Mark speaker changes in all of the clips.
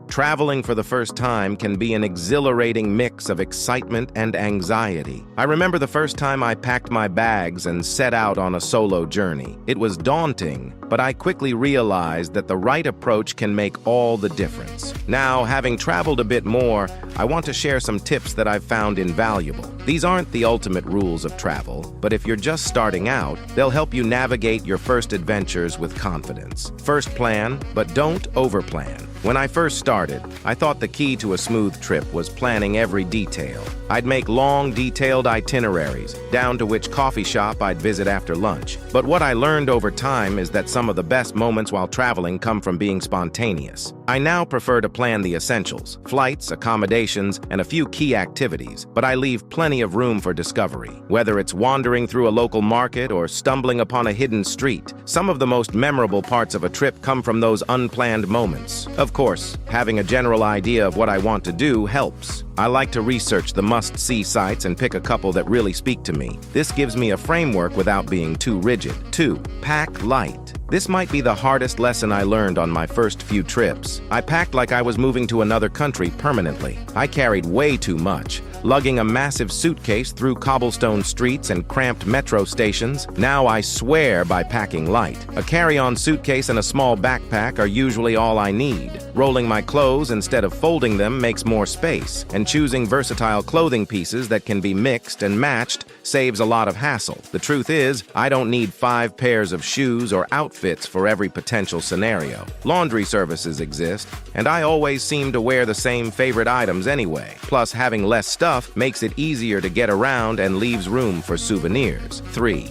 Speaker 1: Traveling for the first time can be an exhilarating mix of excitement and anxiety. I remember the first time I packed my bags and set out on a solo journey. It was daunting, but I quickly realized that the right approach can make all the difference. Now, having traveled a bit more, I want to share some tips that I've found invaluable. These aren't the ultimate rules of travel, but if you're just starting out, they'll help you navigate your first adventures with confidence. First, plan, but don't overplan. When I first started, I thought the key to a smooth trip was planning every detail. I'd make long, detailed itineraries, down to which coffee shop I'd visit after lunch. But what I learned over time is that some of the best moments while traveling come from being spontaneous. I now prefer to plan the essentials, flights, accommodations, and a few key activities, but I leave plenty of room for discovery. Whether it's wandering through a local market or stumbling upon a hidden street, some of the most memorable parts of a trip come from those unplanned moments. Of course, having a general idea of what I want to do helps. I like to research the must-see sites and pick a couple that really speak to me. This gives me a framework without being too rigid. 2. Pack light. This might be the hardest lesson I learned on my first few trips. I packed like I was moving to another country permanently. I carried way too much, lugging a massive suitcase through cobblestone streets and cramped metro stations. Now I swear by packing light. A carry-on suitcase and a small backpack are usually all I need. Rolling my clothes instead of folding them makes more space, and choosing versatile clothing pieces that can be mixed and matched saves a lot of hassle. The truth is, I don't need 5 pairs of shoes or outfits for every potential scenario. Laundry services exist, and I always seem to wear the same favorite items anyway. Plus, having less stuff makes it easier to get around and leaves room for souvenirs. 3.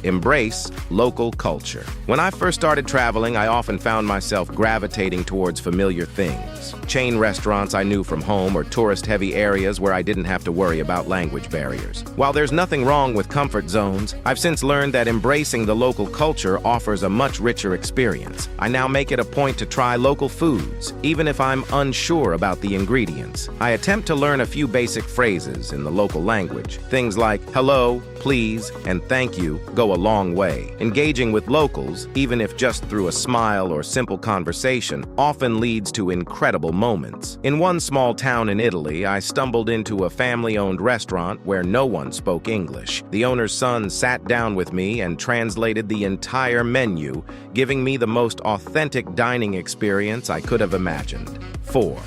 Speaker 1: Embrace local culture. When I first started traveling, I often found myself gravitating towards familiar things. Chain restaurants I knew from home or tourist-heavy areas where I didn't have to worry about language barriers. While there's nothing wrong with comfort zones, I've since learned that embracing the local culture offers a much richer experience. I now make it a point to try local foods, even if I'm unsure about the ingredients. I attempt to learn a few basic phrases in the local language. Things like hello, please, and thank you go a long way. Engaging with locals, even if just through a smile or simple conversation, often leads to incredible moments. In one small town in Italy, I stumbled into a family-owned restaurant where no one spoke English. The owner's son sat down with me and translated the entire menu, giving me the most authentic dining experience I could have imagined. 4.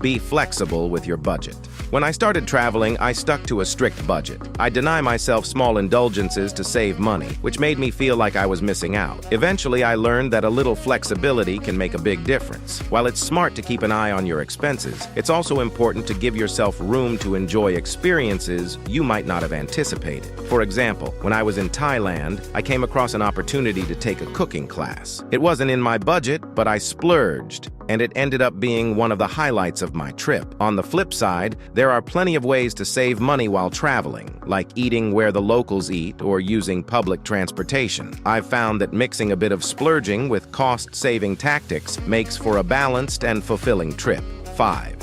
Speaker 1: Be flexible with your budget. When I started traveling, I stuck to a strict budget. I deny myself small indulgences to save money, which made me feel like I was missing out. Eventually, I learned that a little flexibility can make a big difference. While it's smart to keep an eye on your expenses, it's also important to give yourself room to enjoy experiences you might not have anticipated. For example, when I was in Thailand, I came across an opportunity to take a cooking class. It wasn't in my budget, but I splurged, and it ended up being one of the highlights of my trip. On the flip side, there are plenty of ways to save money while traveling, like eating where the locals eat or using public transportation. I've found that mixing a bit of splurging with cost-saving tactics makes for a balanced and fulfilling trip. 5.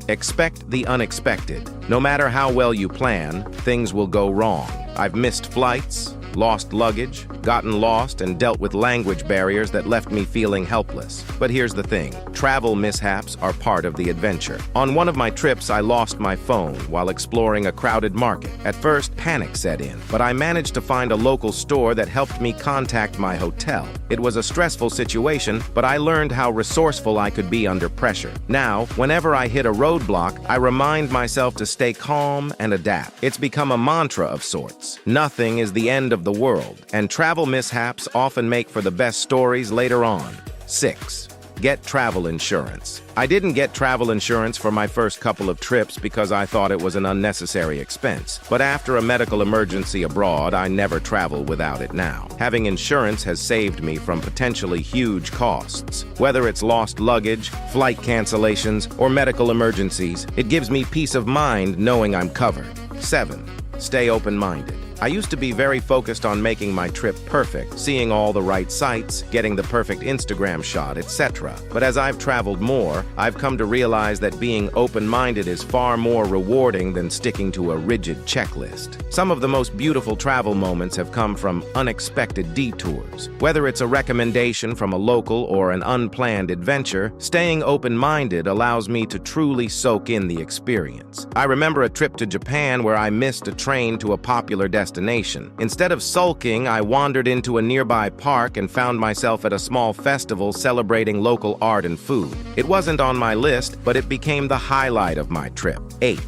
Speaker 1: Expect the unexpected. No matter how well you plan, things will go wrong. I've missed flights, lost luggage, gotten lost, and dealt with language barriers that left me feeling helpless. But here's the thing, travel mishaps are part of the adventure. On one of my trips, I lost my phone while exploring a crowded market. At first, panic set in, but I managed to find a local store that helped me contact my hotel. It was a stressful situation, but I learned how resourceful I could be under pressure. Now, whenever I hit a roadblock, I remind myself to stay calm and adapt. It's become a mantra of sorts. Nothing is the end of the world, and travel mishaps often make for the best stories later on. 6. Get travel insurance. I didn't get travel insurance for my first couple of trips because I thought it was an unnecessary expense. But after a medical emergency abroad, I never travel without it now. Having insurance has saved me from potentially huge costs. Whether it's lost luggage, flight cancellations, or medical emergencies, it gives me peace of mind knowing I'm covered. 7. Stay open-minded. I used to be very focused on making my trip perfect, seeing all the right sights, getting the perfect Instagram shot, etc. But as I've traveled more, I've come to realize that being open-minded is far more rewarding than sticking to a rigid checklist. Some of the most beautiful travel moments have come from unexpected detours. Whether it's a recommendation from a local or an unplanned adventure, staying open-minded allows me to truly soak in the experience. I remember a trip to Japan where I missed a train to a popular destination. Instead of sulking, I wandered into a nearby park and found myself at a small festival celebrating local art and food. It wasn't on my list, but it became the highlight of my trip. 8.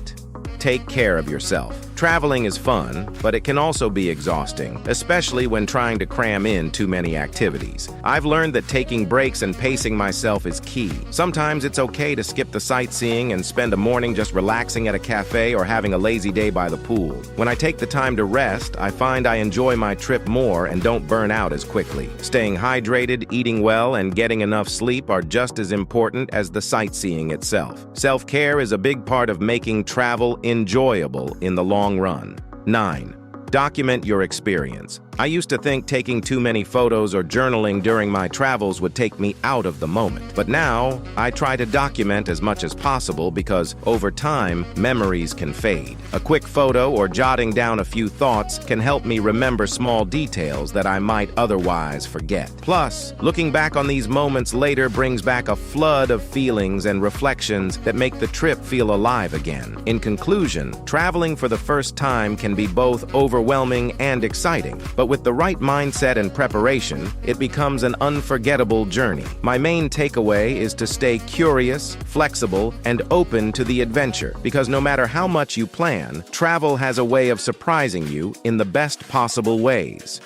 Speaker 1: Take care of yourself. Traveling is fun, but it can also be exhausting, especially when trying to cram in too many activities. I've learned that taking breaks and pacing myself is key. Sometimes it's okay to skip the sightseeing and spend a morning just relaxing at a cafe or having a lazy day by the pool. When I take the time to rest, I find I enjoy my trip more and don't burn out as quickly. Staying hydrated, eating well, and getting enough sleep are just as important as the sightseeing itself. Self-care is a big part of making travel enjoyable in the long run. 9. Document your experience. I used to think taking too many photos or journaling during my travels would take me out of the moment. But now, I try to document as much as possible because, over time, memories can fade. A quick photo or jotting down a few thoughts can help me remember small details that I might otherwise forget. Plus, looking back on these moments later brings back a flood of feelings and reflections that make the trip feel alive again. In conclusion, traveling for the first time can be both overwhelming and exciting, but with the right mindset and preparation, it becomes an unforgettable journey. My main takeaway is to stay curious, flexible, and open to the adventure, because no matter how much you plan, travel has a way of surprising you in the best possible ways.